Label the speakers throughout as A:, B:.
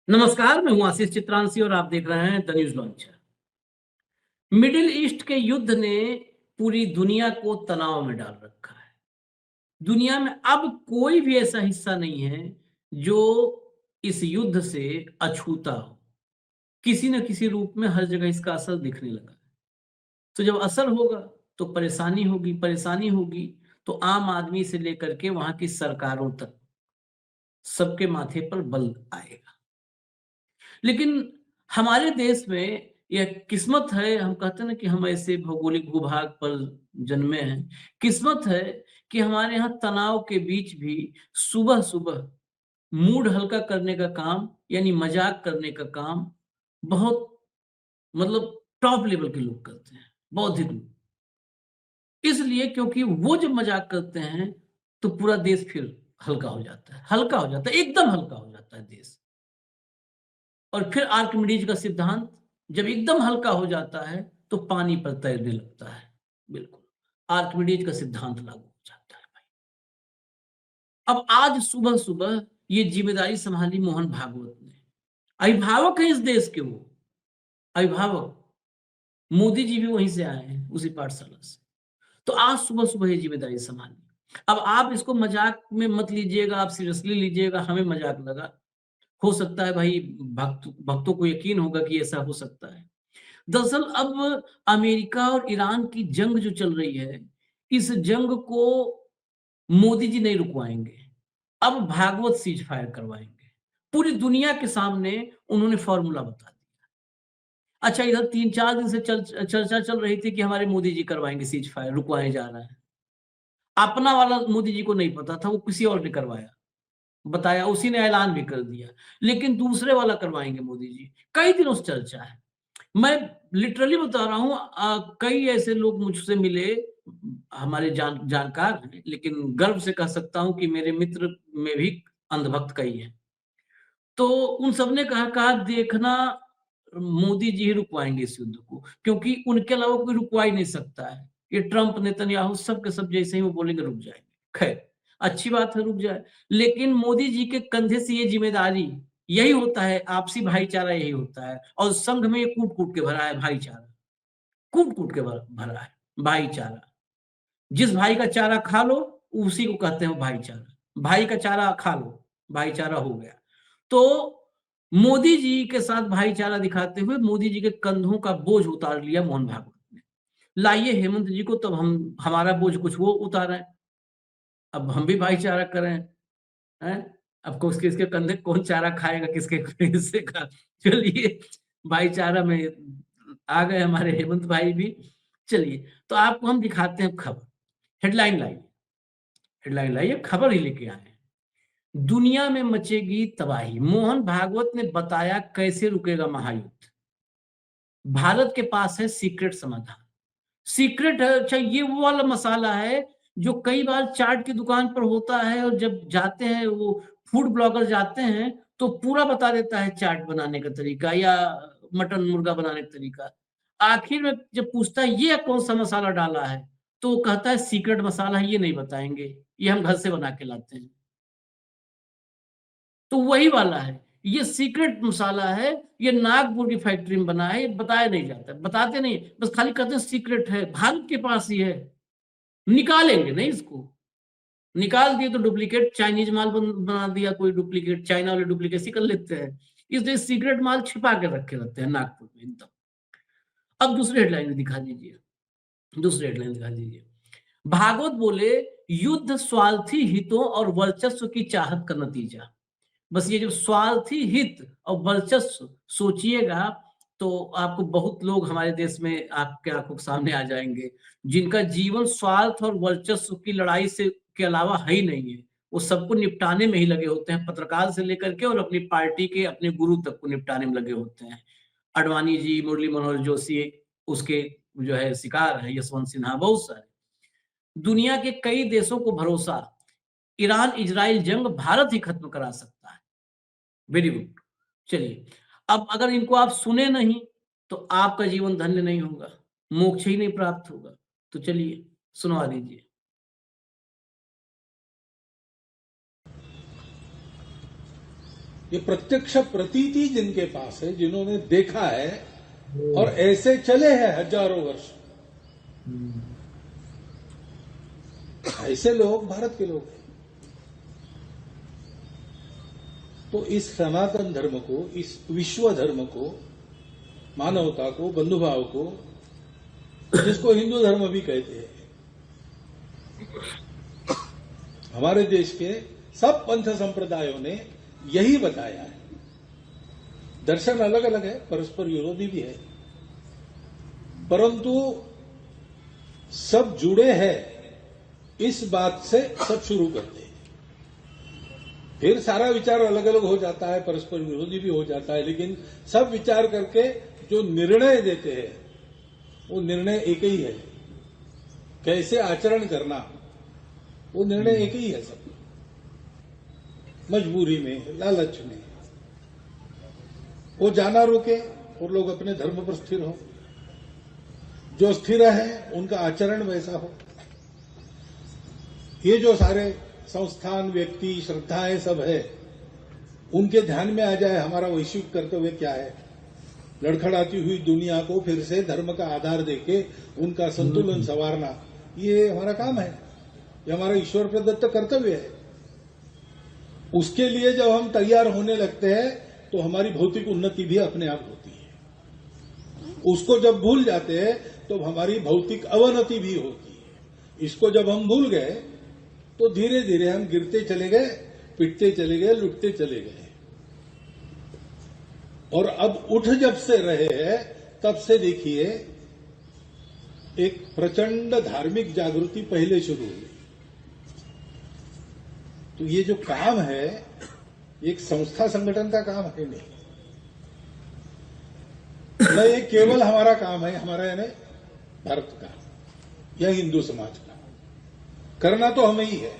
A: नमस्कार, मैं हूं आशीष चित्रांशी और आप देख रहे हैं the news launcher. Middle east के युद्ध ने पूरी दुनिया को तनाव में डाल रखा है। दुनिया में अब कोई भी ऐसा हिस्सा नहीं है जो इस युद्ध से अछूता हो। किसी न किसी रूप में हर जगह इसका असर दिखने लगा है। तो जब असर होगा तो परेशानी होगी तो आम आदमी से लेकर के वहां की सरकारों तक सबके माथे पर बल आएगा। लेकिन हमारे देश में यह किस्मत है, हम कहते हैं ना कि हम ऐसे भौगोलिक भूभाग पर जन्मे हैं। किस्मत है कि हमारे यहाँ तनाव के बीच भी सुबह-सुबह मूड हल्का करने का काम यानी मज़ाक करने का काम बहुत मतलब टॉप लेवल के लोग करते हैं, बौद्धिक लोग। इसलिए क्योंकि वो जब मज़ाक करते हैं, तो पूरा देश फिर हल्का हो जाता है, एकदम हल्का हो जाता है देश। और फिर आर्किमिडीज का सिद्धांत जब एकदम हल्का हो जाता है तो पानी पर तैरने लगता है। बिल्कुल, आर्किमिडीज का सिद्धांत लागू हो जाता है भाई। अब आज सुबह-सुबह ये ज़िम्मेदारी सँभाली मोहन भागवत ने। अभिभावक हैं इस देश के वो, अभिभावक। मोदी जी भी वहीं से आए हैं, उसी पाठशाला से। तो आज सुबह-सुबह ये ज़िम्मेदारी सँभाली। अब आप इसको मज़ाक में मत लीजिएगा, आप सीरियसली लीजिएगा, हमें मज़ाक लगा। हो सकता है भाई भक्तों को यकीन होगा कि ऐसा हो सकता है। दरअसल अब अमेरिका और ईरान की जंग जो चल रही है, इस जंग को मोदी जी नहीं रुकवाएँगे। अब भागवत सीज़ फायर करवाएँगे। पूरी दुनिया के सामने उन्होंने फ़ॉर्मूला बता दिया। अच्छा, इधर 3-4 दिन से चर्चा चल रही थी कि हमारे मोदी जी करवाएँगे सीज़ फायर, रुकवाने जा रहा है। अपना वाला मोदी जी को नहीं पता था, वो किसी और ने करवाया। बताया, उसी ने ऐलान भी कर दिया। लेकिन दूसरे वाला करवाएँगे मोदी जी। कई दिनों से चर्चा है। मैं लिटरली बता रहा हूँ, कई ऐसे लोग मुझसे मिले, हमारे जानकार हैं, लेकिन गर्व से कह सकता हूँ कि मेरे मित्र में भी अंधभक्त कई हैं। तो उन सब ने कहा देखना, मोदी जी ही रुकवाएँगे इस युद्ध को, क्योंकि उनके अलावा कोई रुकवा ही नहीं सकता है। ये ट्रंप, नेतन्याहू सब के सब जैसे ही वो बोलेंगे रुक जाएँगे। खैर, अच्छी बात है रुक जाए, लेकिन मोदी जी के कंधे से ये ज़िम्मेदारी, यही होता है, आपसी भाईचारा यही होता है और संघ में ये कूट-कूट के भरा है भाईचारा। कूट-कूट के भरा है भाईचारा। जिस भाई का चारा खा लो, उसी को कहते हैं भाईचारा। भाई का चारा खा लो, भाईचारा हो गया। तो मोदी जी के साथ भाईचारा दिखाते हुए मोदी जी के कंधों का बोझ उतार लिया मोहन भागवत ने। लाइए हेमंत जी को, तब हम हमारा बोझ कुछ वो उतारें। अब हम भी भाईचारा करें, हैं? अब कोस किसके कंधे कौन चारा खाएगा, किसके किससे का। चलिए, भाईचारा में आ गए हमारे हेमंत भाई भी। चलिए, तो आपको हम दिखाते हैं खबर। हेडलाइन लाइए, हेडलाइन लाइए, खबर ही लेके आए हैं। दुनिया में मचेगी तबाही, मोहन भागवत ने बताया कैसे रुकेगा महायुद्ध। भारत के पास है सीक्रेट समाधान। सीक्रेट है, अच्छा ये वो वाला मसाला है जो कई बार चाट की दुकान पर होता है और जब जाते हैं वो फूड ब्लॉगर जाते हैं तो पूरा बता देता है चाट बनाने का तरीका या मटन मुर्गा बनाने का तरीका। आखिर में जब पूछता है ये कौन सा मसाला डाला है, तो वो कहता है सीक्रेट मसाला है, ये नहीं बताएंगे, ये हम घर से बना के लाते हैं। तो वही वाला है, ये सीक्रेट मसाला है, ये नागपुर की फैक्ट्री में बना है, ये बताया नहीं जाता, बताते नहीं, बस खाली कहते हैं सीक्रेट है, भारत के पास ही है। निकालेंगे नहीं इसको, निकाल दिए तो डुप्लीकेट चाइनीज माल बना दिया, कोई डुप्लीकेट, चाइना वाले डुप्लीकेसी कर लेते हैं, इसलिए सीक्रेट माल छिपा के रखे रहते हैं नागपुर में एकदम। अब दूसरी हेडलाइन दिखा दीजिए, दूसरी हेडलाइन दिखा दीजिए। भागवत बोले युद्ध स्वार्थी हितों और वर्चस्व की चाहत का नतीजा। बस ये जो स्वार्थी हित और वर्चस्व सोचिएगा तो आपको बहुत लोग हमारे देश में आपके आंखों के सामने आ जाएंगे, जिनका जीवन स्वार्थ और वर्चस्व की लड़ाई से के अलावा है ही नहीं है। वो सबको निपटाने में ही लगे होते हैं, पत्रकार से लेकर के और अपनी पार्टी के अपने गुरु तक को निपटाने में लगे होते हैं। अडवाणी जी, मुरली मनोहर जोशी उसके जो है शिकार है, यशवंत सिन्हा, बहुत सारे। दुनिया के कई देशों को भरोसा, ईरान इजराइल जंग भारत ही खत्म करा सकता है। Very good. चलिए, अब अगर इनको आप सुने नहीं, तो आपका जीवन धन्य नहीं होगा, मोक्ष ही नहीं प्राप्त होगा। तो चलिए, सुनवा दीजिए।
B: ये प्रत्यक्ष प्रतीति जिनके पास है, जिन्होंने देखा है और ऐसे चले हैं हजारों वर्ष, ऐसे लोग भारत के लोग हैं। तो इस सनातन धर्म को, इस विश्व धर्म को, मानवता को, बंधुभाव को, जिसको हिंदू धर्म भी कहते हैं, हमारे देश के सब पंथ संप्रदायों ने यही बताया है। दर्शन अलग अलग है, परस्पर विरोधी भी है, परंतु सब जुड़े हैं इस बात से सब शुरू करते हैं। फिर सारा विचार अलग अलग हो जाता है, परस्पर विरोधी भी हो जाता है, लेकिन सब विचार करके जो निर्णय देते हैं वो निर्णय एक ही है। कैसे आचरण करना, वो निर्णय एक ही है सब। मजबूरी में, लालच में वो जाना रुके और लोग अपने धर्म पर स्थिर हो। जो स्थिर है उनका आचरण वैसा हो। ये जो सारे संस्थान, व्यक्ति, श्रद्धाएं सब है, उनके ध्यान में आ जाए हमारा वैश्विक कर्तव्य क्या है। लड़खड़ाती हुई दुनिया को फिर से धर्म का आधार देके उनका संतुलन संवारना, ये हमारा काम है, ये हमारा ईश्वर प्रदत्त कर्तव्य है। उसके लिए जब हम तैयार होने लगते हैं तो हमारी भौतिक उन्नति भी अपने आप होती है। उसको जब भूल जाते हैं तो हमारी भौतिक अवनति भी होती है। इसको जब हम भूल गए तो धीरे धीरे हम गिरते चले गए, पिटते चले गए, लुटते चले गए। और अब उठ जब से रहे हैं तब से देखिए एक प्रचंड धार्मिक जागृति पहले शुरू हुई। तो ये जो काम है एक संस्था संगठन का काम है नहीं, न ये केवल हमारा काम है, हमारा यानी भारत का या हिंदू समाज का। करना तो हमें ही है,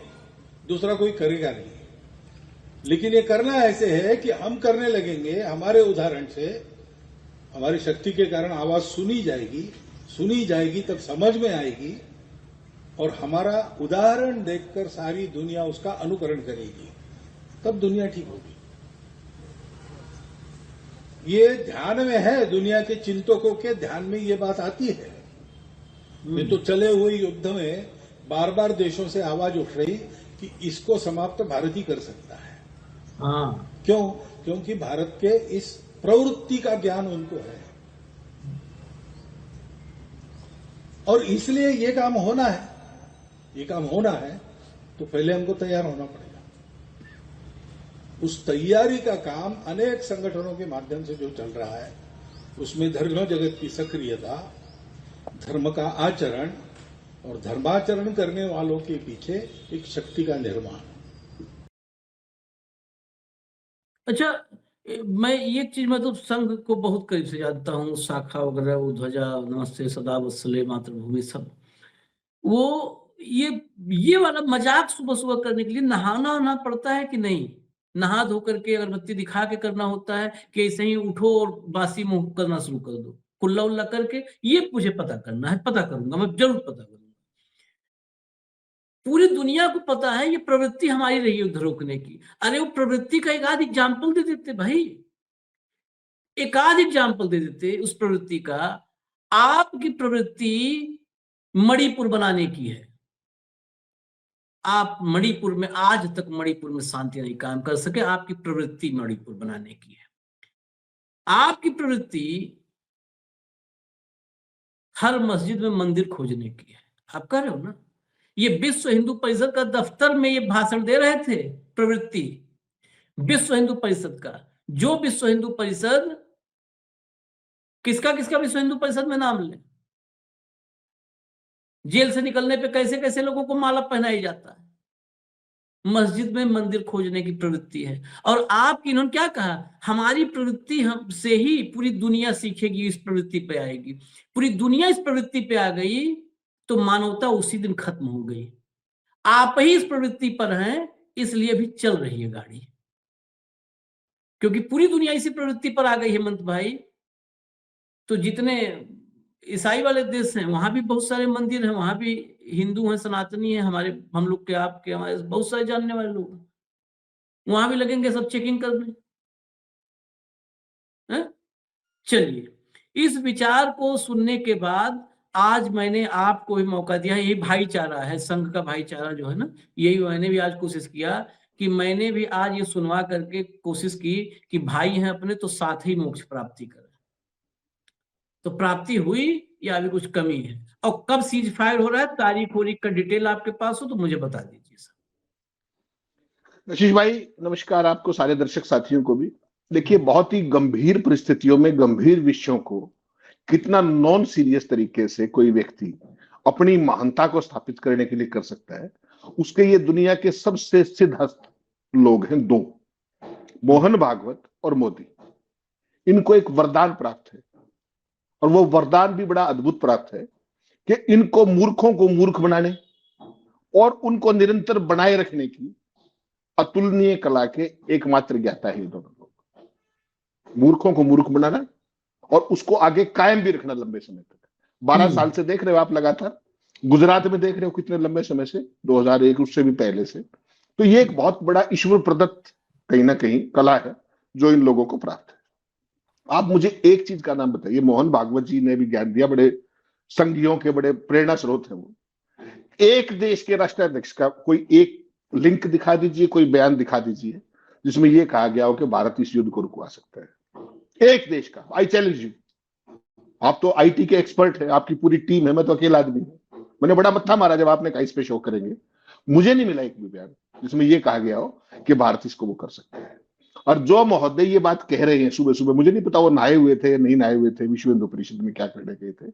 B: दूसरा कोई करेगा नहीं। लेकिन ये करना ऐसे है कि हम करने लगेंगे, हमारे उदाहरण से, हमारी शक्ति के कारण आवाज सुनी जाएगी तब समझ में आएगी, और हमारा उदाहरण देखकर सारी दुनिया उसका अनुकरण करेगी, तब दुनिया ठीक होगी। ये ध्यान में है, दुनिया के चिंतकों के ध्यान में ये बात आती है। ये तो चले हुए युद्ध में बार बार देशों से आवाज उठ रही कि इसको समाप्त भारत ही कर सकता है।
A: हाँ।
B: क्यों? क्योंकि भारत के इस प्रवृत्ति का ज्ञान उनको है, और इसलिए ये काम होना है। ये काम होना है तो पहले हमको तैयार होना पड़ेगा। उस तैयारी का काम अनेक संगठनों के माध्यम से जो चल रहा है, उसमें धर्म जगत की सक्रियता, धर्म का आचरण और धर्माचरण करने वालों के पीछे एक शक्ति का निर्माण।
A: अच्छा, मैं एक चीज मतलब संघ को बहुत करीब से जानता हूँ, शाखा वगैरह, वो ध्वजा, नमस्ते सदा वत्सले मातृभूमि, सब वो ये वाला मजाक सुबह सुबह करने के लिए नहाना वहाना पड़ता है कि नहीं? नहा धो करके अगरबत्ती दिखा के करना होता है कि ऐसे ही उठो और बासी मुंह करना शुरू कर दो, कुल्ला उल्ला करके? ये मुझे पता करना है, पता करूंगा, मैं जरूर पता करूंगा। पूरी दुनिया को पता है ये प्रवृत्ति हमारी रही है युद्ध रोकने की। अरे वो प्रवृत्ति का एक आध एग्जाम्पल दे देते भाई, एक आध एग्जाम्पल दे देते उस प्रवृत्ति का। आपकी प्रवृत्ति मणिपुर बनाने की है। आप मणिपुर में, आज तक मणिपुर में शांति नहीं कायम कर सके, आपकी प्रवृत्ति मणिपुर बनाने की है। आपकी प्रवृत्ति हर मस्जिद में मंदिर खोजने की है। आप कह रहे हो ना, ये विश्व हिंदू परिषद का दफ्तर में ये भाषण दे रहे थे, प्रवृत्ति विश्व हिंदू परिषद का। जो विश्व हिंदू परिषद, किसका विश्व हिंदू परिषद में नाम ले, जेल से निकलने पे कैसे कैसे लोगों को माला पहनाई जाता है। मस्जिद में मंदिर खोजने की प्रवृत्ति है। और आपकी, इन्होंने क्या कहा, हमारी प्रवृत्ति हमसे ही पूरी दुनिया सीखेगी, इस प्रवृत्ति पे आएगी। पूरी दुनिया इस प्रवृत्ति पे आ गई तो मानवता उसी दिन खत्म हो गई। आप ही इस प्रवृत्ति पर हैं, इसलिए अभी चल रही है गाड़ी, क्योंकि पूरी दुनिया इसी प्रवृत्ति पर आ गई हेमंत भाई। तो जितने ईसाई वाले देश हैं वहां भी बहुत सारे मंदिर हैं, वहां भी हिंदू हैं, सनातनी हैं, हमारे, हम लोग के, आपके, हमारे बहुत सारे जानने वाले लोग, वहां भी लगेंगे सब चेकिंग करने। चलिए, इस विचार को सुनने के बाद आज मैंने आपको भी मौका दिया, यही भाईचारा है, संघ का भाईचारा जो है ना, यही मैंने भी आज कोशिश किया कि मैंने भी आज ये सुनवा करके कोशिश की कि भाई हैं अपने तो साथ ही मोक्ष प्राप्ति करें। तो प्राप्ति हुई या अभी कुछ कमी है? और कब सीज फायर हो रहा है, तारीख वारीख का डिटेल आपके पास हो तो मुझे बता दीजिए सर।
C: आशीष भाई नमस्कार, आपको सारे दर्शक साथियों को भी। देखिए, बहुत ही गंभीर परिस्थितियों में गंभीर विषयों को कितना नॉन सीरियस तरीके से कोई व्यक्ति अपनी महानता को स्थापित करने के लिए कर सकता है, उसके ये दुनिया के सबसे सिद्धहस्त लोग हैं दो, मोहन भागवत और मोदी। इनको एक वरदान प्राप्त है और वो वरदान भी बड़ा अद्भुत प्राप्त है कि इनको मूर्खों को मूर्ख बनाने और उनको निरंतर बनाए रखने की अतुलनीय कला के एकमात्र ज्ञाता है ये दोनों लोग। मूर्खों को मूर्ख बनाना और उसको आगे कायम भी रखना लंबे समय तक। 12 साल से देख रहे हो आप लगातार, गुजरात में देख रहे हो कितने लंबे समय से, 2001 उससे भी पहले से। तो ये एक बहुत बड़ा ईश्वर प्रदत्त कहीं ना कहीं कला है जो इन लोगों को प्राप्त है। आप मुझे एक चीज का नाम बताइए, मोहन भागवत जी ने भी ज्ञान दिया, बड़े संघियों के बड़े प्रेरणा स्रोत है वो। एक देश के राष्ट्राध्यक्ष का कोई एक लिंक दिखा दीजिए, कोई बयान दिखा दीजिए जिसमें यह कहा गया हो कि भारत इस युद्ध को रुकवा सकता है। एक देश का, आई चैलेंज यू। आप तो आईटी के एक्सपर्ट हैं, आपकी पूरी टीम है, मैं तो अकेला आदमी हूं। मैंने बड़ा मत्था मारा जब आपने कहा इस पे शो करेंगे। मुझे नहीं मिला एक भी बयान जिसमें यह कहा गया हो कि भारत इसको वो कर सकता है। और जो महोदय ये बात कह रहे हैं सुबह सुबह, मुझे नहीं पता वो नहाए हुए थे या नहीं नहाए हुए थे, विश्व हिंदू परिषद में क्या करने गए थे,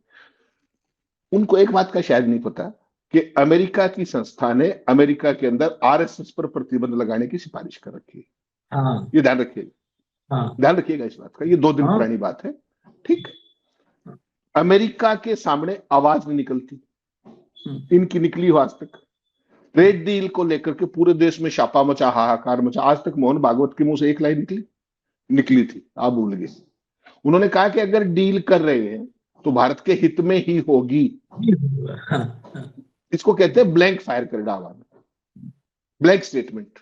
C: उनको एक बात का शायद नहीं पता कि अमेरिका की संस्था ने अमेरिका के अंदर आरएसएस पर प्रतिबंध लगाने की सिफारिश कर रखी है।
A: हाँ,
C: ये ध्यान रखिएगा,
A: हाँ,
C: ध्यान रखिएगा इस बात का। ये 2 दिन
A: हाँ,
C: पुरानी बात है, ठीक। अमेरिका के सामने आवाज नहीं निकलती, इनकी निकली हो आज तक। ट्रेड डील को लेकर के पूरे देश में छापा मचा, हाहाकार मचा। आज तक मोहन भागवत के मुंह से एक लाइन निकली थी, आप भूल गए। उन्होंने कहा कि अगर डील कर रहे हैं तो भारत के हित में ही होगी। इसको कहते हैं ब्लैंक फायर कर डाला, ब्लैंक स्टेटमेंट।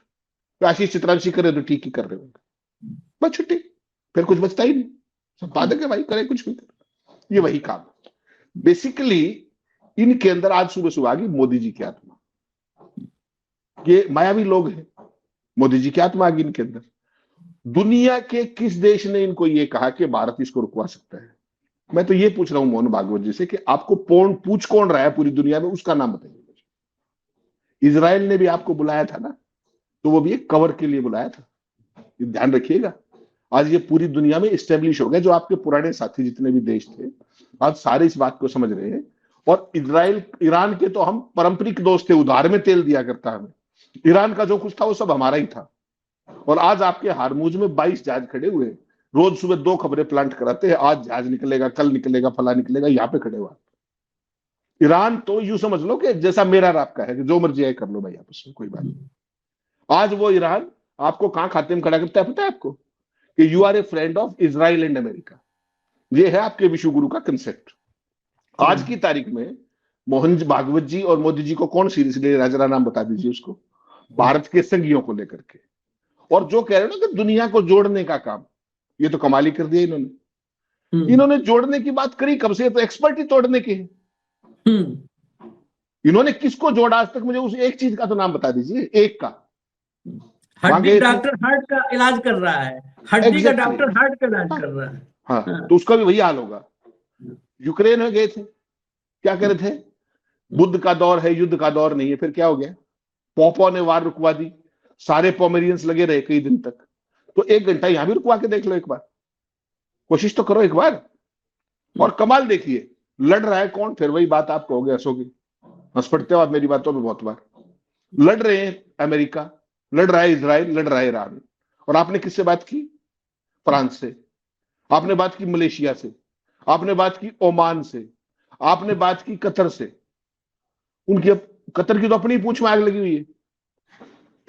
C: तो आशीष चित्रांशी करे तो ठीक ही कर रहे होंगे, बस छुट्टी, फिर कुछ बचता ही नहीं। संपादक है भाई, करे कुछ भी करे, ये वही काम। बेसिकली इनके अंदर आज सुबह सुबह आ गई मोदी जी की आत्मा। ये मायावी लोग हैं, मोदी जी की आत्मा आ गई इनके अंदर। दुनिया के किस देश ने इनको ये कहा कि भारत इसको रुकवा सकता है? मैं तो ये पूछ रहा हूं मोहन भागवत जी से कि आपको पूछ कौन रहा है पूरी दुनिया में, उसका नाम बताइए मुझे। इजराइल ने भी आपको बुलाया था ना, तो वो भी एक कवर के लिए बुलाया था, ये ध्यान रखिएगा। आज ये पूरी दुनिया में इस्टेब्लिश हो गया, जो आपके पुराने साथी जितने भी देश थे आज सारे इस बात को समझ रहे हैं। और इजराइल ईरान के तो हम पारंपरिक दोस्त थे, उधार में तेल दिया करता हमें। ईरान का जो कुछ था वो सब हमारा ही था। और आज आपके हारमूज में 22 जहाज खड़े हुए, रोज सुबह 2 खबरें प्लांट कराते हैं, आज जहाज निकलेगा, कल निकलेगा, फला निकलेगा, यहां पे खड़े हुआ। ईरान तो यूं समझ लो कि जैसा मेरा और आपका है कि जो मर्जी है कर लो भाई, आपस में कोई बात नहीं। आज वो ईरान आपको कहां खाते में खड़ा करता है पता है आपको? कि you are a friend of Israel and America. ये है आपके विश्व गुरु का कंसेप्ट। आज की तारीख में मोहन भागवत जी और मोदी जी को कौन सीरियस ले रहा है, जरा नाम बता दीजिए उसको, भारत के संघियों को लेकर के। और जो कह रहे हैं ना कि दुनिया को जोड़ने का काम, ये तो कमाल ही कर दिया इन्होंने। इन्होंने जोड़ने की बात करी कब से? तो एक्सपर्ट ही तोड़ने के हैं। इन्होंने किसको जोड़ा आज तक? मुझे उस एक चीज का तो नाम बता दीजिए, एक का।
A: हड्डी डॉक्टर हार्ट का इलाज कर रहा है, हड्डी का डॉक्टर हार्ट का इलाज कर रहा है।
C: हाँ, तो उसका भी वही हाल होगा। यूक्रेन में गए थे, क्या कर रहे थे? बुद्ध का दौर है, युद्ध का दौर नहीं है। फिर क्या हो गया? पोपो ने वार रुकवा दी, सारे पोमेरियंस लगे रहे कई दिन तक। तो 1 घंटा यहां भी रुकवा के देख लो एक बार, कोशिश तो करो एक बार। और कमाल देखिए, लड़ रहा है कौन? फिर वही बात आप कहोगे हंसोगे, हंस पड़ते हो आप मेरी बातों में बहुत बार। लड़ रहे हैं अमेरिका, लड़ रहा है इजराइल, लड़ रहा है ईरान। और आपने किससे बात की? फ्रांस से। आपने बात की मलेशिया से, आपने बात की ओमान से, आपने बात की कतर से। उनकी कतर की तो अपनी पूंछ में आग लगी हुई है,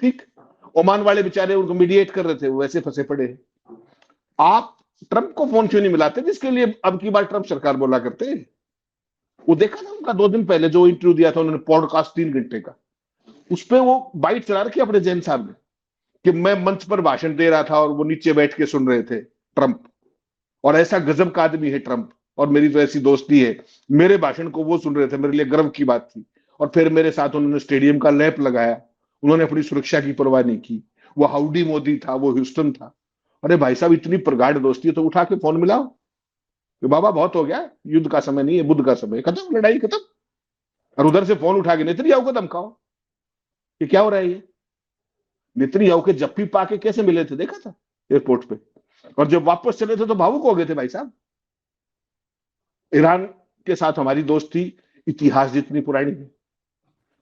C: ठीक। ओमान वाले बेचारे उनको मीडिएट कर रहे थे, वो वैसे फंसे पड़े। आप ट्रंप को फोन क्यों नहीं मिलाते जिसके लिए अब की बार ट्रंप सरकार बोला करते? वो देखा था उनका 2 दिन पहले जो इंटरव्यू दिया था उन्होंने, पॉडकास्ट 3 घंटे का। उस पर वो बाइट चला रखी अपने जैन साहब ने कि मैं मंच पर भाषण दे रहा था और वो नीचे बैठ के सुन रहे थे ट्रंप। और ऐसा गजब का आदमी है ट्रंप, और मेरी तो ऐसी दोस्ती है, मेरे भाषण को वो सुन रहे थे, मेरे लिए गर्व की बात थी। और फिर मेरे साथ उन्होंने स्टेडियम का लैंप लगाया, उन्होंने अपनी सुरक्षा की परवाह नहीं की। वो हाउडी मोदी था, वो ह्यूस्टन था। अरे भाई साहब, इतनी प्रगाढ़ दोस्ती है तो उठा के फोन मिलाओ कि बाबा बहुत हो गया, युद्ध का समय नहीं है, बुद्ध का समय, खत्म, लड़ाई खत्म। और उधर से फोन उठा के नेतन्याहू को धमकाओ कि क्या हो रहा है ये। नेतन्याहू के जप्पी पाके कैसे मिले थे, देखा था एयरपोर्ट पे, और जब वापस चले थे तो भावुक हो गए थे भाई साहब। ईरान के साथ हमारी दोस्ती इतिहास जितनी पुरानी है।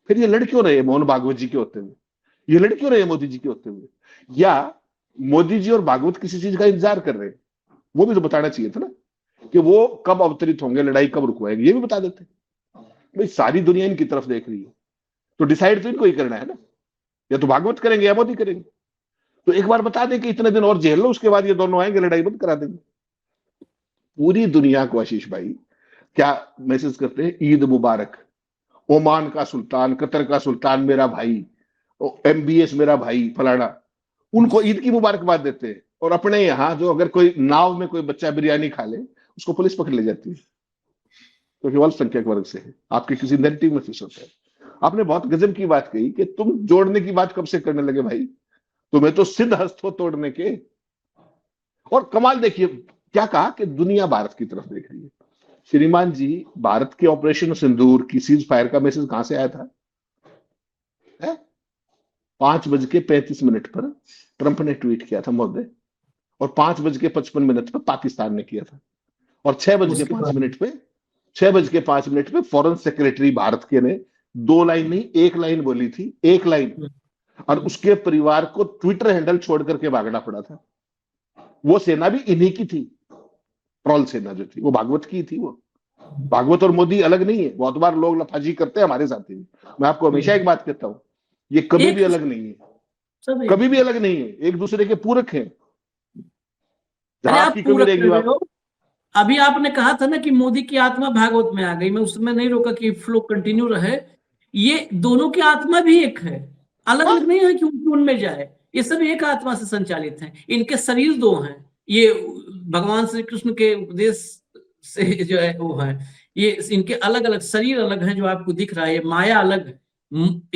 C: फिर ये लड़ क्यों रहे मोहन भागवत जी के होते हुए, ये लड़ क्यों रहे मोदी जी के होते हुए, या मोदी जी और भागवत किसी चीज का इंतजार कर रहे हैं? वो भी तो बताना चाहिए था ना कि वो कब अवतरित होंगे, लड़ाई कब रुकवाएंगे, ये भी बता देते। भाई सारी दुनिया इनकी तरफ देख रही है, तो डिसाइड तो इनको ही करना है ना, या तो भागवत करेंगे या मोदी करेंगे। तो एक बार बता दें कि इतने दिन और झेल लो, उसके बाद ये दोनों आएंगे, लड़ाई बंद करा देंगे। पूरी दुनिया को आशीष भाई क्या मैसेज करते हैं, ईद मुबारक, ओमान का सुल्तान, कतर का सुल्तान मेरा भाई, MBS मेरा भाई फलाना, उनको ईद की मुबारकबाद देते हैं। और अपने यहाँ जो अगर कोई नाव में कोई बच्चा बिरयानी खा ले, उसको पुलिस पकड़ ले जाती है, क्योंकि वो अल्पसंख्यक वर्ग से है, आपके किसी नेगेटिव में फिश होता है। आपने बहुत गजब की बात कही कि तुम जोड़ने की बात कब से करने लगे भाई, तुम्हें तो सिद्ध हस्त हो तोड़ने के। और कमाल देखिए क्या कहा कि दुनिया भारत की तरफ देख रही है। श्रीमान जी, भारत के ऑपरेशन सिंदूर की सीज फायर का मैसेज कहां से आया था? 5:35 पर ट्रंप ने ट्वीट किया था महोदय, और 5:55 पर पाकिस्तान ने किया था, और 6:05 पे फॉरेन सेक्रेटरी भारत के ने 2 लाइन नहीं 1 लाइन बोली थी, 1 लाइन, और उसके परिवार को ट्विटर हैंडल छोड़ करके भागना पड़ा था। वो सेना भी इन्हीं की थी, ट्रोल सेना जो थी वो भागवत की थी। वो भागवत और मोदी अलग नहीं है, बहुत बार लोग लफाजी करते हैं हमारे साथ ही। मैं आपको हमेशा एक बात कहता हूं, ये कभी भी अलग नहीं है, कभी भी अलग नहीं है, एक दूसरे के पूरक हैं। जहां आपकी कमी रहेगी आप।
A: अभी आपने कहा था ना कि मोदी की आत्मा भागवत में आ गई, मैं उसमें नहीं रोका कि फ्लो कंटिन्यू रहे। ये दोनों की आत्मा भी एक है, अलग अलग नहीं है कि उनमें जाए, ये सब एक आत्मा से संचालित हैं। इनके शरीर 2 हैं, ये भगवान श्री कृष्ण के उपदेश से जो है वो है, ये इनके अलग अलग शरीर अलग है, जो आपको दिख रहा है, माया अलग है,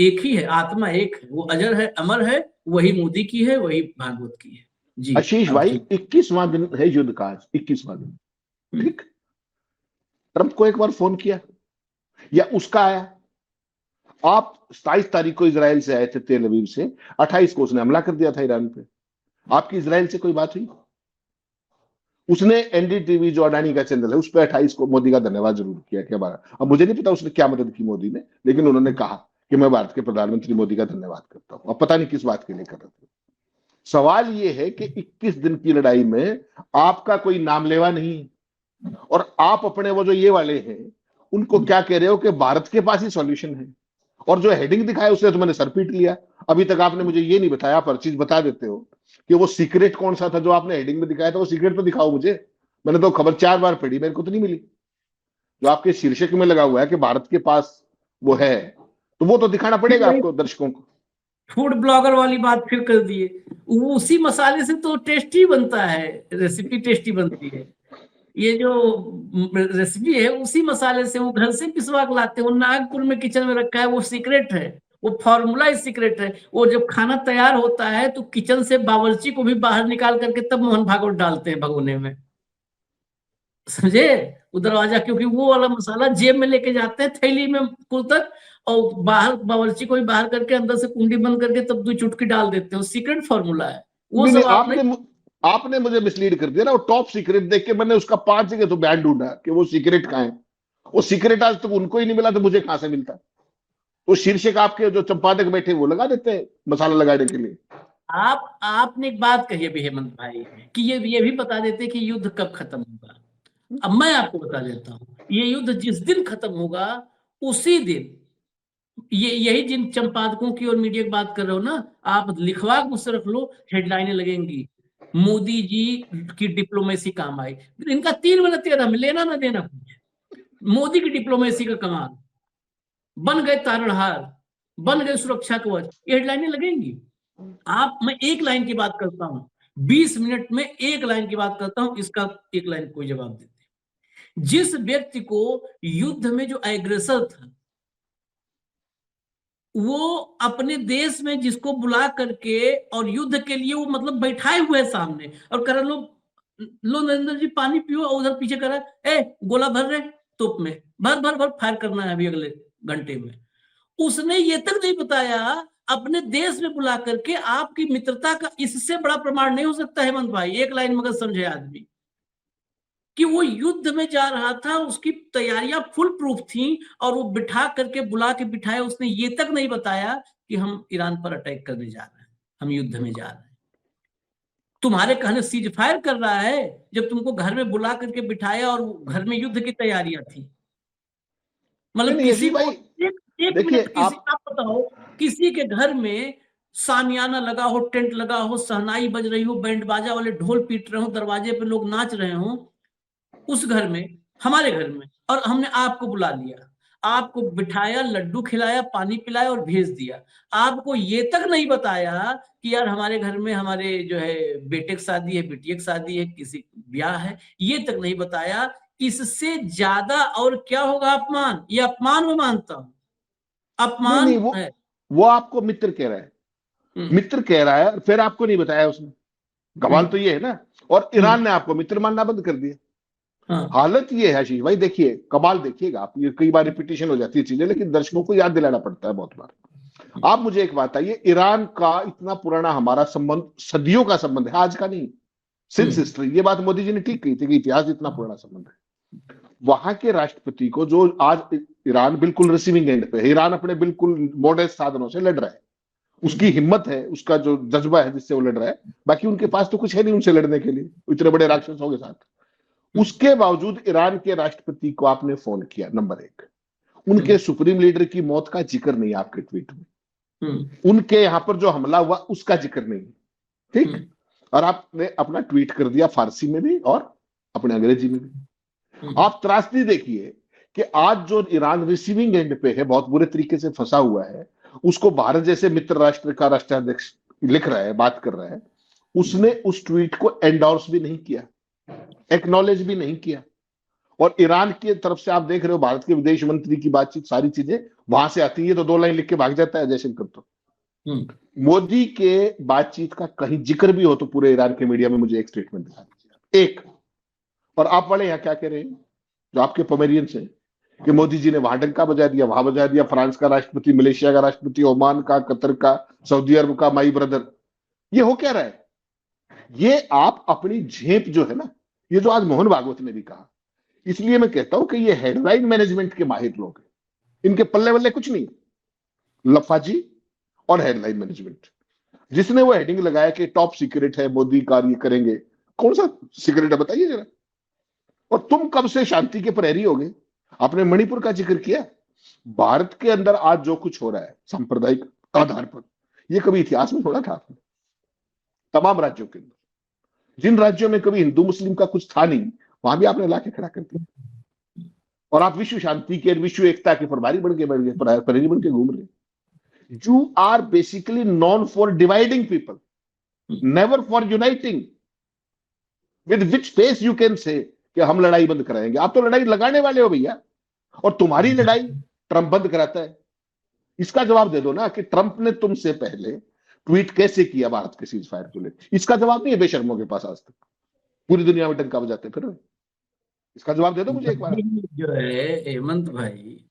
A: एक ही है, आत्मा एक है, वो अजर है, अमर है, वही मोदी की है, वही भागवत की है। जी
C: आशीष भाई, 21वां दिन है युद्ध का, 21वां दिन, ठीक। ट्रंप को एक बार फोन किया या उसका आया? आप 27 तारीख को इजराइल से आए थे, तेल अवीव से, 28 को उसने हमला कर दिया था ईरान पे। आपकी इजराइल से कोई बात हुई? उसने NDTV जो अडानी का चैनल है उस पर 28 को मोदी का धन्यवाद जरूर किया कि हमारा, अब मुझे नहीं पता उसने क्या मदद की मोदी ने, लेकिन उन्होंने कहा कि मैं भारत के प्रधानमंत्री मोदी का धन्यवाद करता हूं। अब पता नहीं किस बात के लिए कर रहे थे। सवाल यह है कि 21 दिन की लड़ाई में आपका कोई नाम लेवा नहीं, और आप अपने वो जो ये वाले हैं उनको क्या कह रहे हो कि भारत के पास ही सॉल्यूशन है, और जो हेडिंग दिखाया उसने तो मैंने सर पीट लिया। अभी तक आपने मुझे ये नहीं बताया, आप हर चीज बता देते हो कि वो सीक्रेट कौन सा था जो आपने हेडिंग में दिखाया था, वो सीक्रेट तो दिखाओ मुझे। मैंने तो खबर 4 बार पढ़ी, मेरे को तो नहीं मिली। जो आपके शीर्षक में लगा हुआ है कि भारत के पास वो है, तो वो तो दिखाना पड़ेगा आपको, दर्शकों को।
A: फूड ब्लॉगर वाली बात फिर कर दिए, उसी मसाले से तो टेस्टी बनता है, रेसिपी टेस्टी बनती है। ये जो रेसिपी है उसी मसाले से वो घर से पिसवा के लाते हैं, वो नागपुर में किचन में रखा है, वो सीक्रेट है, वो फॉर्मूला ही सीक्रेट है। वो जब खाना तैयार होता है तो किचन से बावर्ची को भी बाहर निकाल करके तब मोहन भागवत डालते हैं भगोने में, समझे, वो दरवाजा, क्योंकि वो वाला मसाला जेब में लेके जाते हैं थैली में कुर्तक, और बाहर बावर्ची को भी बाहर करके अंदर से कुंडी बंद करके तब 2 चुटकी डाल देते हैं, सीक्रेट फॉर्मूला है वो सब।
C: आपने मुझे मिसलीड कर दिया ना, वो टॉप सीक्रेट देख के मैंने उसका 5 जगह तो बयान ढूंढा कि वो सीक्रेट कहां है। वो सीक्रेट आज तक उनको ही नहीं मिला, तो मुझे कहां से मिलता? वो शीर्षक आपके जो संपादक बैठे वो लगा देते हैं मसाला लगाने के लिए।
A: आपने एक बात कही अभी हेमंत भाई कि ये भी बता देते कि युद्ध कब खत्म होगा। अब मैं आपको बता देता हूं, ये युद्ध जिस दिन खत्म होगा उसी दिन, यही जिन संपादकों की और मीडिया की बात कर रहे हो ना, आप लिखवा मुझसे रख लो, हेडलाइनें लगेंगी, मोदी जी की डिप्लोमेसी काम आई। इनका 3 महीने 13 में लेना ना देना कुछ, मोदी की डिप्लोमेसी का कमाल, बन गए तारणहार, बन गए सुरक्षा कवच, ये हेडलाइनें लगेंगी। मैं एक लाइन की बात करता हूं, 20 मिनट में एक लाइन की बात करता हूं, इसका एक लाइन कोई जवाब देते। जिस व्यक्ति को युद्ध में जो एग्रेसर था, वो अपने देश में जिसको बुला करके और युद्ध के लिए वो मतलब बैठाए हुए सामने और कर लो नरेंद्र जी पानी पियो, और उधर पीछे करा गोला भर रहे तोप में, भर भर भर फायर करना है अभी अगले घंटे में। उसने ये तक नहीं बताया अपने देश में बुला करके आपकी मित्रता का इससे बड़ा प्रमाण नहीं हो सकता हेमंत भाई, एक लाइन मगर समझे आदमी, कि वो युद्ध में जा रहा था, उसकी तैयारियां फुल प्रूफ थी और वो बिठा करके बुला के बिठाया। उसने ये तक नहीं बताया कि हम ईरान पर अटैक करने जा रहे हैं, हम युद्ध में जा रहे हैं। तुम्हारे कहने सीज फायर कर रहा है, जब तुमको घर में बुला करके बिठाया और घर में युद्ध की तैयारियां थी। मतलब किसी को एक मिनट, किसी आप बताओ, किसी के घर में सामियाना लगा हो, टेंट लगा हो, सहनाई बज रही हो, बैंड बाजा वाले ढोल पीट रहे हो, दरवाजे पे लोग नाच रहे हो, उस घर में, हमारे घर में, और हमने आपको बुला लिया, आपको बिठाया, लड्डू खिलाया, पानी पिलाया और भेज दिया। आपको ये तक नहीं बताया कि यार हमारे घर में हमारे जो है बेटे की शादी है, बेटिया की शादी है, किसी ब्याह है, ये तक नहीं बताया। इससे ज्यादा और क्या होगा अपमान? ये अपमान मैं मानता हूं, अपमान
C: नहीं,
A: है।
C: वो आपको मित्र कह रहा है, मित्र कह रहा है, फिर आपको नहीं बताया उसने। गवाल तो ये है ना, और ईरान ने आपको मित्र मानना बंद कर दिया।
A: हाँ।
C: हालत ये है आशीष भाई, देखिए कमाल, देखिएगा आप, ये कई बार रिपीटेशन हो जाती है चीजें, लेकिन दर्शकों को याद दिलाना पड़ता है बहुत बार। आप मुझे एक बात आइए, ईरान का इतना पुराना हमारा संबंध, सदियों का संबंध है, आज का नहीं, सिंस हिस्ट्री। ये बात मोदी जी ने ठीक कही थी कि इतिहास इतना पुराना संबंध है। वहां के राष्ट्रपति को, जो आज ईरान बिल्कुल रिसीविंग एंड पे है, ईरान अपने बिल्कुल मॉडर्न साधनों से लड़ रहा है, उसकी हिम्मत है, उसका जो जज्बा है जिससे वो लड़ रहा है, बाकी उनके पास तो कुछ है नहीं उनसे लड़ने के लिए, इतने बड़े राक्षसों के साथ। उसके बावजूद ईरान के राष्ट्रपति को आपने फोन किया, नंबर एक। उनके सुप्रीम लीडर की मौत का जिक्र नहीं आपके ट्वीट में, उनके यहां पर जो हमला हुआ उसका जिक्र नहीं, ठीक। और आपने अपना ट्वीट कर दिया फारसी में भी और अपने अंग्रेजी में भी। आप त्रासदी देखिए कि आज जो ईरान रिसीविंग एंड पे है, बहुत बुरे तरीके से फंसा हुआ है, उसको भारत जैसे मित्र राष्ट्र का राष्ट्राध्यक्ष लिख रहा है, बात कर रहा है, उसने उस ट्वीट को एंडोर्स भी नहीं किया, एक्नॉलेज भी नहीं किया। और ईरान की तरफ से आप देख रहे हो, भारत के विदेश मंत्री की बातचीत, सारी चीजें वहां से आती है, तो 2 लाइन लिख के भाग जाता है जयशंकर। तो मोदी के बातचीत का कहीं जिक्र भी हो तो पूरे ईरान के मीडिया में मुझे एक स्टेटमेंट दिखा दीजिए, एक। और आप वाले यहाँ क्या कह रहे हैं, जो आपके पोमेरियंस हैं, कि मोदी जी ने वहां डंका बजा दिया, वहां बजा दिया, फ्रांस का राष्ट्रपति, मलेशिया का राष्ट्रपति, ओमान का, कतर का, सऊदी अरब का माई ब्रदर, ये हो क्या रहा है? ये आप अपनी झेप जो है ना, ये जो आज मोहन भागवत ने भी कहा, इसलिए मैं कहता हूं कि ये हेडलाइन मैनेजमेंट के माहिर लोग हैं, इनके पल्ले वल्ले कुछ नहीं, लफाजी और हेडलाइन मैनेजमेंट। जिसने वो हेडिंग लगाया कि टॉप सीक्रेट है, मोदी कार्य करेंगे, कौन सा सीक्रेट है बताइए जरा। और तुम कब से शांति के प्रहरी हो गए? आपने मणिपुर का जिक्र किया। भारत के अंदर आज जो कुछ हो रहा है सांप्रदायिक आधार पर, ये कभी इतिहास में थोड़ा था। तमाम राज्यों के अंदर, जिन राज्यों में कभी हिंदू मुस्लिम का कुछ था नहीं, वहां भी आपने लाके खड़ा कर दिया। और आप विश्व शांति के, विश्व एकता के प्रभारी बन के बैठ गए, प्रहरी बन के घूम रहे। You are basically known for dividing people, never for uniting. With which face you can say कि हम लड़ाई बंद कराएंगे? आप तो लड़ाई लगाने वाले हो भैया, और तुम्हारी लड़ाई ट्रंप बंद कराता है। इसका जवाब दे दो ना कि ट्रंप ने तुमसे पहले ट्वीट कैसे किया भारत के सीज फायर को लेकर। इसका जवाब नहीं है बेशर्मों के पास आज तक, पूरी दुनिया में डंका बजाते फिर। इसका जवाब दे दो मुझे एक बार।
A: जो है हेमंत भाई,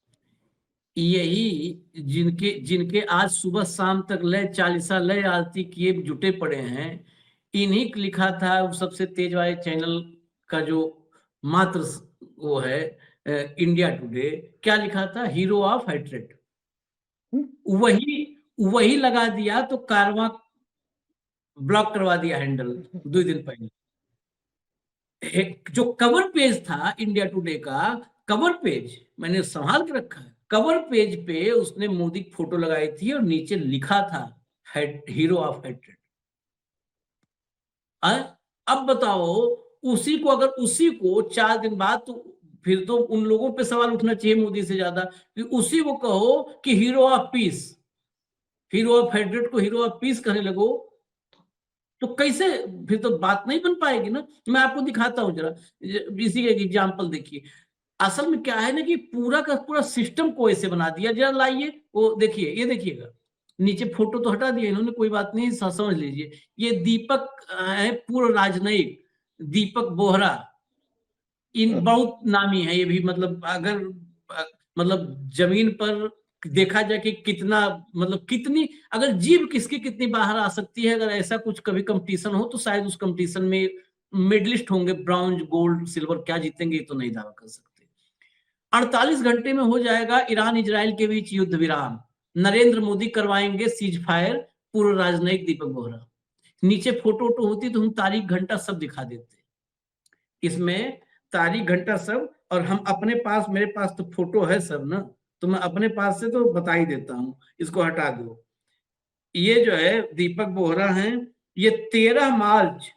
A: यही जिनके आज सुबह शाम तक लय चालीसा लय आरती किए जुटे पड़े हैं, इन्हीं को लिखा था सबसे तेज वाले चैनल का जो मात्र वो है इंडिया टुडे, क्या लिखा था? Hero of hatred. वही लगा दिया तो कारवां ब्लॉक करवा दिया हैंडल 2 दिन पहले। जो कवर पेज था इंडिया टुडे का, कवर पेज मैंने संभाल के रखा है, कवर पेज पे उसने मोदी की फोटो लगाई थी और नीचे लिखा था हीरो ऑफ हेट्रेड। अब बताओ, उसी को 4 दिन बाद, तो फिर तो उन लोगों पे सवाल उठना चाहिए मोदी से ज्यादा, कि उसी को कहो कि hero of peace, hero of hatred को हीरो ऑफ पीस कहने लगो। तो कैसे, फिर तो बात नहीं बन पाएगी ना। मैं आपको दिखाता हूँ जरा, इसी का एग्जाम्पल देखिए। असल में क्या है ना कि पूरा का पूरा सिस्टम को ऐसे बना दिया। जरा लाइए वो देखिए, ये देखिएगा, नीचे फोटो तो हटा दिया इन्होंने, कोई बात नहीं, समझ लीजिए। ये दीपक है, पूर्व राजनयिक दीपक बोहरा, इन बहुत नामी है ये भी। मतलब अगर मतलब जमीन पर देखा जाए कि कितना, मतलब कितनी, अगर जीव किसकी कितनी बाहर आ सकती है, अगर ऐसा कुछ कभी कंपटीशन हो तो शायद उस कंपटीशन में मेडलिस्ट होंगे, ब्रॉन्ज गोल्ड सिल्वर, क्या जीतेंगे ये तो नहीं दावा कर सकते। 48 घंटे में हो जाएगा ईरान इजराइल के बीच युद्ध विराम, नरेंद्र मोदी करवाएंगे सीज फायर, पूर्व राजनयिक दीपक बोहरा। नीचे फोटो वोटो होती तो हम तारीख घंटा सब दिखा देते, इसमें तारीख घंटा सब। और हम अपने पास, मेरे पास तो फोटो है सब ना, तो मैं अपने पास से तो बता ही देता हूं। इसको हटा दो, ये जो है दीपक बोहरा हैं, ये 13 मार्च,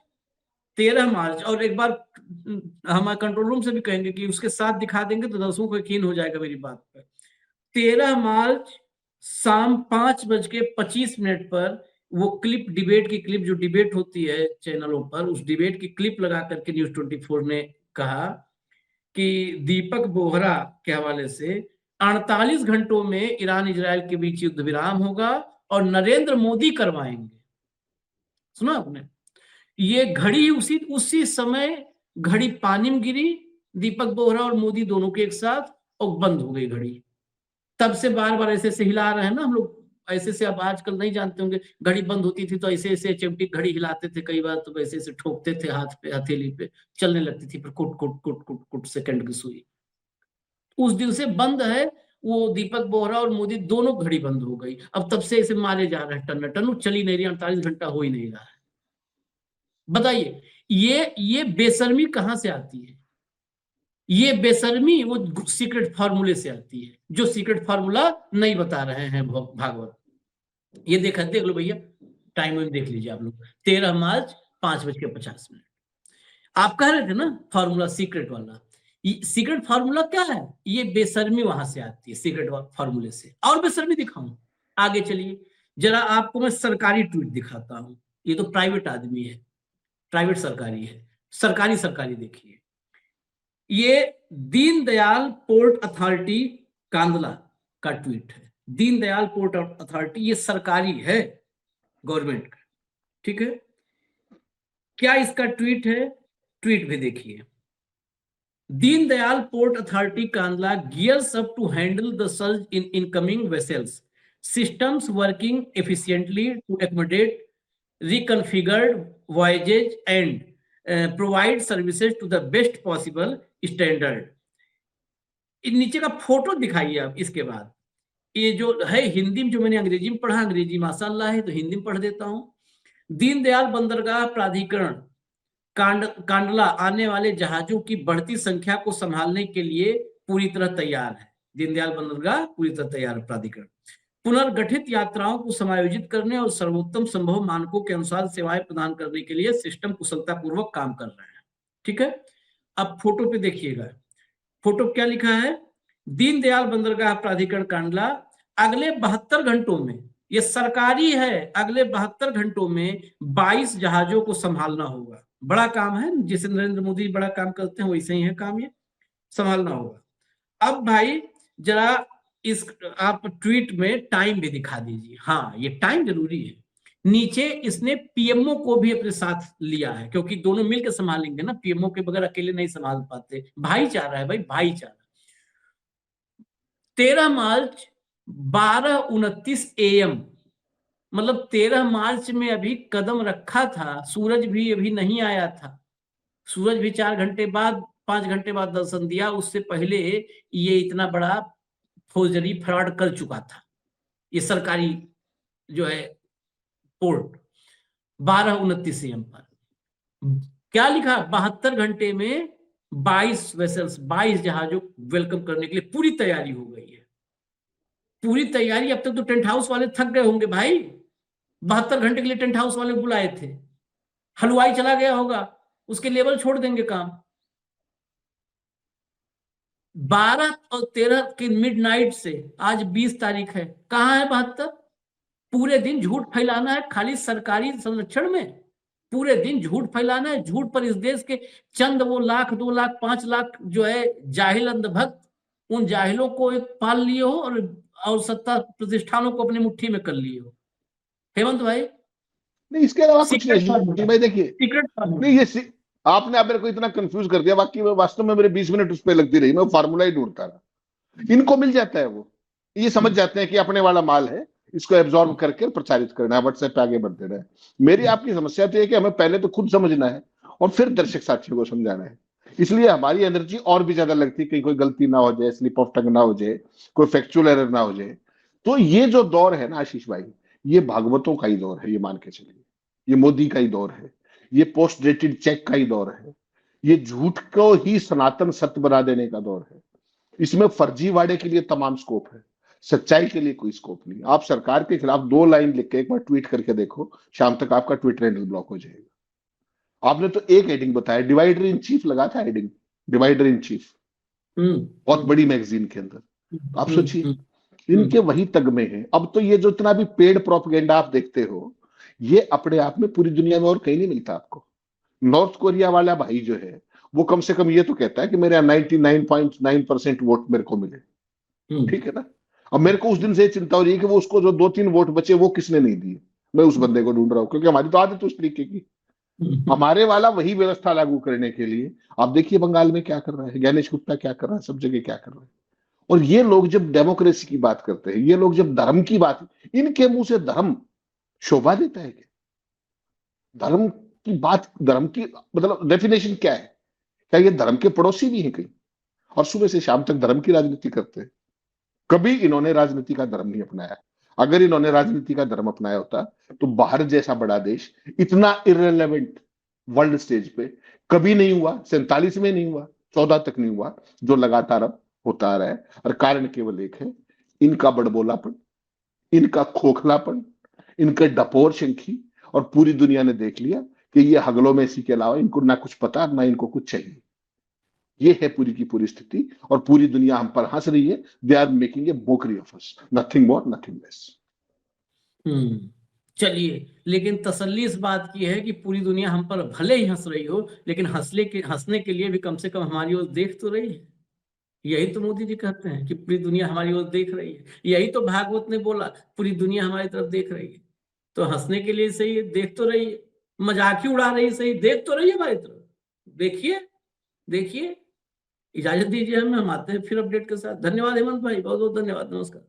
A: और एक बार हमारे कंट्रोल रूम से भी कहेंगे कि उसके साथ दिखा देंगे तो दर्शकों को यकीन हो जाएगा मेरी बात पर। 13 मार्च शाम 5:25 पर वो क्लिप, डिबेट की क्लिप, जो डिबेट होती है चैनलों पर, उस डिबेट की क्लिप लगा करके न्यूज 24 ने कहा कि दीपक बोहरा के हवाले से 48 घंटों में ईरान इजराइल के बीच युद्ध विराम होगा और नरेंद्र मोदी करवाएंगे। सुना आपने? ये घड़ी उसी समय घड़ी पानी में गिरी, दीपक बोहरा और मोदी दोनों के एक साथ, और बंद हो गई घड़ी। तब से बार बार ऐसे ऐसे हिला रहे हैं ना हम लोग, ऐसे से। अब आजकल नहीं जानते होंगे, घड़ी बंद होती थी तो ऐसे ऐसे चिमटी घड़ी हिलाते थे, कई बार तो ऐसे ऐसे ठोकते थे हाथ पे, हथेली पे, चलने लगती थी, फिर कुट कुट कुट कुट कुट सेकंड की सुई। उस दिन से बंद है वो, दीपक बोहरा और मोदी दोनों घड़ी बंद हो गई। अब तब से ऐसे मारे जा रहे हैं टन टन, चली नहीं रही, 48 घंटा हो ही नहीं रहा है। बताइए ये बेशर्मी कहां से आती है? ये बेशर्मी वो सीक्रेट फार्मूले से आती है, जो सीक्रेट फार्मूला नहीं बता रहे हैं भागवत। ये देख लो भैया, टाइम में देख लीजिए आप लोग, 13 मार्च 5:50। आप कह रहे थे ना फार्मूला सीक्रेट वाला, सीक्रेट फार्मूला क्या है? ये बेशर्मी वहां से आती है, सीक्रेट फार्मूले से। और बेशर्मी दिखाऊं? आगे चलिए, जरा आपको मैं सरकारी ट्वीट दिखाता हूं। ये तो प्राइवेट आदमी है, प्राइवेट सरकारी है, सरकारी देखिए। ये दीनदयाल पोर्ट अथॉरिटी कांदला का ट्वीट है। दीनदयाल पोर्ट अथॉरिटी, ये सरकारी है, गवर्नमेंट का, ठीक है। क्या इसका ट्वीट है? ट्वीट भी देखिए। Deendayal port authority Kandla gears up to handle the surge in incoming vessels, systems working efficiently to accommodate reconfigured voyages and provide services to the best possible standard। नीचे का फोटो दिखाइए आप। इसके बाद ये जो है हिंदी में, जो मैंने अंग्रेजी में पढ़ा, अंग्रेजी माशाल्लाह है तो हिंदी में पढ़ देता हूं। दीनदयाल बंदरगाह प्राधिकरण कांडला आने वाले जहाजों की बढ़ती संख्या को संभालने के लिए पूरी तरह तैयार है। दीनदयाल बंदरगाह पूरी तरह तैयार है। प्राधिकरण पुनर्गठित यात्राओं को समायोजित करने और सर्वोत्तम संभव मानकों के अनुसार सेवाएं प्रदान करने के लिए सिस्टम कुशलतापूर्वक काम कर रहे हैं, ठीक है। अब फोटो पे देखिएगा, फोटो क्या लिखा है? दीनदयाल बंदरगाह प्राधिकरण कांडला अगले 72 घंटों में, ये सरकारी है, अगले 72 घंटों में 22 जहाजों को संभालना होगा। बड़ा काम है, जैसे नरेंद्र मोदी बड़ा काम करते हैं वैसे ही है काम, ये संभालना होगा। अब भाई जरा इस आप ट्वीट में टाइम भी दिखा दीजिए। हाँ, ये टाइम जरूरी है। नीचे इसने पीएमओ को भी अपने साथ लिया है, क्योंकि दोनों मिलकर संभालेंगे ना, पीएमओ के बगैर अकेले नहीं संभाल पाते। भाईचारा है भाई, भाईचारा। 13 मार्च 12:29 AM, मतलब 13 मार्च में अभी कदम रखा था, सूरज भी अभी नहीं आया था। सूरज भी 4 घंटे बाद, 5 घंटे बाद दर्शन दिया। उससे पहले ये इतना बड़ा फौजरी फ्रॉड कर चुका था। ये सरकारी जो है पोर्ट 12:29 AM पर क्या लिखा? 72 घंटे में 22 वेसल्स, 22 जहाजों वेलकम करने के लिए पूरी तैयारी हो गई है। पूरी तैयारी। अब तक तो टेंट हाउस वाले थक गए होंगे भाई, 72 घंटे के लिए टेंट हाउस वाले बुलाए थे। हलवाई चला गया होगा, उसके लेवल छोड़ देंगे काम। 12 और 13 की मिडनाइट से आज 20 तारीख है, कहां है 72? पूरे दिन झूठ फैलाना है खाली सरकारी संरक्षण में। पूरे दिन झूठ फैलाना है। झूठ पर इस देश के चंद वो 1 लाख 2 लाख 5 लाख जो है जाहिल अंधभक्त, उन जाहिलों को एक पाल लिए हो और सत्ता प्रतिष्ठानों को अपनी मुट्ठी में कर लिए हो। हेमंत भाई,
C: नहीं, इसके अलावा कुछ
A: सीक्रेट
C: नहीं
A: फार्मूला,
C: भाई। देखिए,
A: सीक्रेट फार्मूला।
C: नहीं ये आपने आप मेरे को इतना कंफ्यूज कर दिया, बाकी वास्तव में मेरे 20 मिनट उस पर लगती रही, मैं फार्मूला ही ढूंढता रहा। इनको मिल जाता है, वो ये समझ जाते हैं कि अपने वाला माल है, इसको एब्जॉर्ब करके प्रचारित करना है, व्हाट्सएप पे आगे बढ़ते रहे। मेरी आपकी समस्या तो है कि हमें पहले तो खुद समझना है और फिर दर्शक साथियों को समझाना है। इसलिए हमारी एनर्जी और भी ज्यादा लगती है, कहीं कोई गलती ना हो जाए, स्लिप ऑफ टंग ना हो जाए, कोई फैक्चुअल एरर ना हो जाए। तो ये जो दौर है ना आशीष भाई, ये भागवतों का ही दौर है, ये मान के चलिए। ये मोदी का ही दौर है, ये पोस्ट डेटेड चेक का ही दौर है, ये झूठ को ही सनातन सत्य बना देने का दौर है। इसमें फर्जीवाड़े के लिए तमाम स्कोप है, सच्चाई के लिए कोई स्कोप नहीं। आप सरकार के खिलाफ 2 लाइन लिख के एक बार ट्वीट करके देखो, शाम तक आपका ट्विटर हैंडल ब्लॉक हो जाएगा। आपने तो एक हेडिंग बताया, डिवाइडर इन चीफ लगा था, हेडिंग डिवाइडर इन चीफ, बहुत बड़ी मैगजीन के अंदर। आप सोचिए, इनके वही तगमे हैं। अब तो ये जो इतना भी पेड प्रोपेगेंडा आप देखते हो, ये अपने आप में पूरी दुनिया में और कहीं नहीं मिलता आपको। नॉर्थ कोरिया वाला भाई जो है, वो कम से कम ये तो कहता है कि मेरे 99.9% वोट मेरे को मिले, ठीक है ना। अब मेरे को उस दिन से चिंता हो रही है कि वो उसको जो 2-3 वोट बचे वो किसने नहीं दिए, मैं उस बंदे को ढूंढ रहा हूं, क्योंकि हमारी तो आदत उस तरीके की। हमारे वाला वही व्यवस्था लागू करने के लिए, आप देखिए बंगाल में क्या कर रहा है, ज्ञानेश गुप्ता क्या कर रहा है, सब जगह क्या कर रहा है। और ये लोग जब डेमोक्रेसी की बात करते हैं, ये लोग जब धर्म की बात, इनके मुंह से धर्म शोभा देता है क्या? धर्म की बात, धर्म की मतलब डेफिनेशन क्या है? क्या ये धर्म के पड़ोसी भी हैं कहीं? और सुबह से शाम तक धर्म की राजनीति करते हैं। कभी इन्होंने राजनीति का धर्म नहीं अपनाया। अगर इन्होंने राजनीति का धर्म अपनाया होता तो बाहर जैसा बड़ा देश इतना इररिलेवेंट वर्ल्ड स्टेज पे कभी नहीं हुआ। 47 में नहीं हुआ, 14 तक नहीं हुआ, जो लगातार अब होता आ रहा है। और कारण केवल एक है, इनका बड़बोलापन, इनका खोखलापन, इनके डपोर शंखी। और पूरी दुनिया ने देख लिया कि ये हगलों में इसी के अलावा इनको ना कुछ पता, ना इनको कुछ चाहिए। ये है पूरी की पूरी स्थिति, और पूरी दुनिया हम पर हंस रही है। They are making a mockery of us, nothing more nothing less.
A: चलिए, लेकिन तसल्ली इस बात की है कि पूरी दुनिया हम पर भले ही हंस रही हो, लेकिन हंसने के लिए भी कम से कम हमारी ओर देख तो रही है। यही तो मोदी जी कहते हैं कि पूरी दुनिया हमारी ओर देख रही है। यही तो भागवत ने बोला, पूरी दुनिया हमारी तरफ देख रही है। तो हंसने के लिए सही है, देख तो रही है। मजाक ही उड़ा रही है, सही, देख तो रही है हमारी तरफ। देखिए, देखिए। इजाजत दीजिए, हम आते हैं फिर अपडेट के साथ। धन्यवाद हेमंत भाई, बहुत बहुत धन्यवाद, नमस्कार।